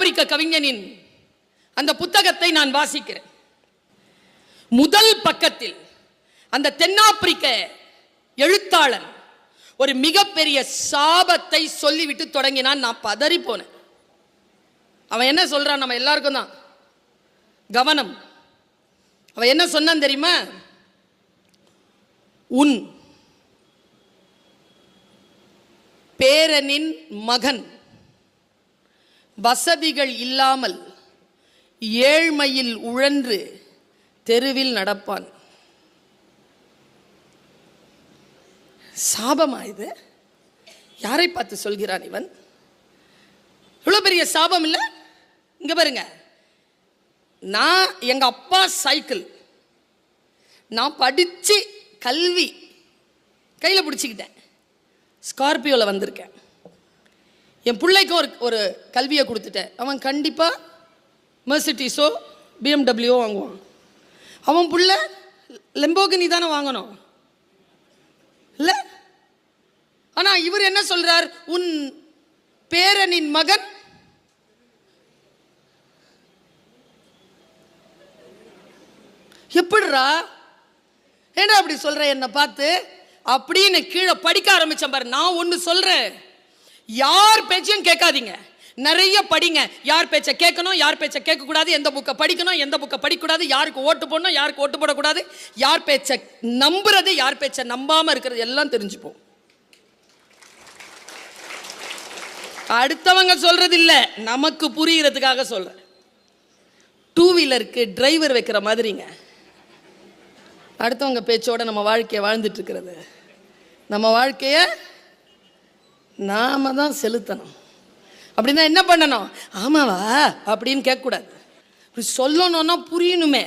தென்னாப்பிரிக்க கவிஞனின் அந்த புத்தகத்தை நான் வாசிக்கிறேன். முதல் பக்கத்தில் அந்த தென்னாப்பிரிக்க எழுத்தாளன் ஒரு மிகப்பெரிய சாபத்தை சொல்லிவிட்டு தொடங்கினான். நான் பதறி போனேன். அவன் என்ன சொல்றான்? நம்ம எல்லாருக்கும் தான் கவனம். அவன் என்ன சொன்னான் தெரியுமா? உன் பேரனின் மகன் வசதிகள் இல்லாமல் ஏழ்மையில் உழன்று தெருவில் நடப்பான். சாபமா இது? யாரை பார்த்து சொல்கிறான் இவன்? இவ்வளவு பெரிய சாபம் இல்லை? இங்க பாருங்க, நான் எங்க அப்பா சைக்கிள், நான் படிச்சு கல்வி கையில் பிடிச்சிக்கிட்டேன், ஸ்கார்பியோவில் வந்திருக்கேன். என் பிள்ளைக்கும் ஒரு கல்வியை கொடுத்துட்டேன். அவன் கண்டிப்பாக மெர்சிடிஸோ பிஎம்டபிள்யூ வாங்குவான். அவன் பிள்ளை லெம்போகினி தானே வாங்கணும் இல்லை? ஆனால் இவர் என்ன சொல்றார்? உன் பேரனின் மகன் எப்படிரா? ஏன்னா அப்படி சொல்ற என்ன பார்த்து அப்படின்னு கீழே படிக்க ஆரம்பிச்சேன் பாரு. நான் ஒன்று சொல்றேன், யார் பேச்சையும் கேட்காதீங்க, நிறைய படிங்க. யார் பேச்சை கேட்கணும், யார் பேச்சை கேட்கக்கூடாது, எந்த புக்கை படிக்கணும், எந்த புக்கை படிக்கக்கூடாது, யாருக்கு ஓட்டு போடணும், யாருக்கு ஓட்டு போடக்கூடாது, யார் பேச்சை நம்புறது, யார் பேச்சை நம்பாம இருக்கிறது எல்லாம் தெரிஞ்சுப்போம். அடுத்தவங்க சொல்றது இல்ல, நமக்கு புரிகிறதுக்காக சொல்றேன். டூ வீலருக்கு டிரைவர் வைக்கிற மாதிரிங்க அடுத்தவங்க பேச்சோட நம்ம வாழ்க்கையை வாழ்ந்துட்டு இருக்கிறது. நம்ம வாழ்க்கைய நாம தான் செலுத்தணும். அப்படின்னா என்ன பண்ணணும்? ஆமாவா அப்படின்னு கேட்கக்கூடாது. இப்படி சொல்லணும்னா புரியணுமே,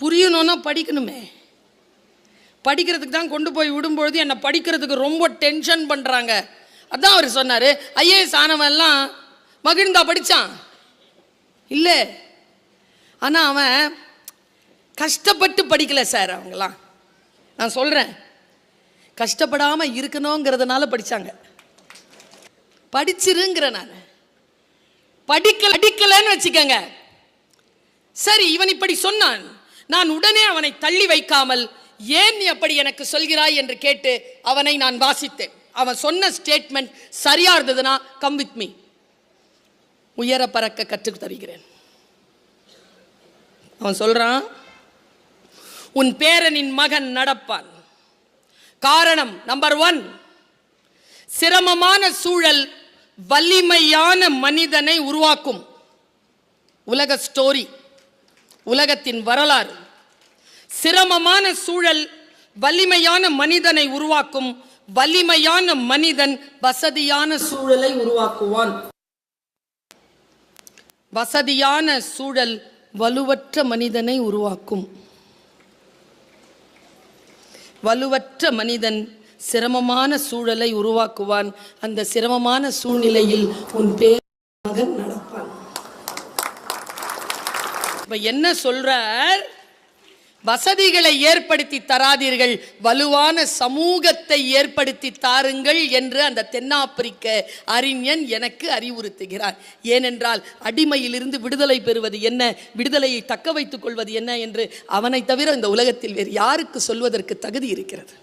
புரியணும்னா படிக்கணுமே. படிக்கிறதுக்கு தான் கொண்டு போய் விடும்பொழுது என்னை படிக்கிறதுக்கு ரொம்ப டென்ஷன் பண்ணுறாங்க. அதான் அவர் சொன்னார், ஐஏஎஸ் ஆனவன்லாம் மகிழ்ந்தா படித்தான் இல்லை, ஆனால் அவன் கஷ்டப்பட்டு படிக்கல சார். அவங்களாம் நான் சொல்கிறேன், கஷ்டப்படாமல் இருக்கணுங்கிறதுனால படித்தாங்க. படிச்சிருங்கிற நான் படிக்கலன்னு வச்சுக்கங்க. சரி, இவன் இப்படி சொன்னான், நான் உடனே அவனை தள்ளி வைக்காமல் ஏன் நீ அப்படி எனக்கு சொல்கிறாய் என்று கேட்டு அவனை நான் வாசித்தேன். அவன் சொன்ன ஸ்டேட்மெண்ட் சரியா இருந்ததுன்னா கம் வித் மீ, உயர பறக்க கற்றுக் தருகிறேன். அவன் சொல்றான், உன் பேரனின் மகன் நடப்பான். காரணம் நம்பர் 1, சிரமமான சூழல் வலிமையான மனிதனை உருவாக்கும். உலக ஸ்டோரி, உலகத்தின் வரலாறு. சிரமமான சூழல் வலிமையான மனிதனை உருவாக்கும். வலிமையான மனிதன் வசதியான சூழலை உருவாக்குவான். வசதியான சூழல் வலுவற்ற மனிதனை உருவாக்கும். வலுவற்ற மனிதன் சிரமமான சூழலை உருவாக்குவான். அந்த சிரமமான சூழ்நிலையில் உன் பேரன் நடப்பான். இப்ப என்ன சொல்றார்? வசதிகளை ஏற்படுத்தி தராதீர்கள், வலுவான சமூகத்தை ஏற்படுத்தி தாருங்கள் என்று அந்த தென்னாப்பிரிக்க அறிஞன் எனக்கு அறிவுறுத்துகிறார். ஏனென்றால் அடிமையிலிருந்து விடுதலை பெறுவது என்ன, விடுதலையை தக்க வைத்துக் கொள்வது என்ன என்று அவனை தவிர இந்த உலகத்தில் வேறு யாருக்கு சொல்வதற்கு தகுதி இருக்கிறது?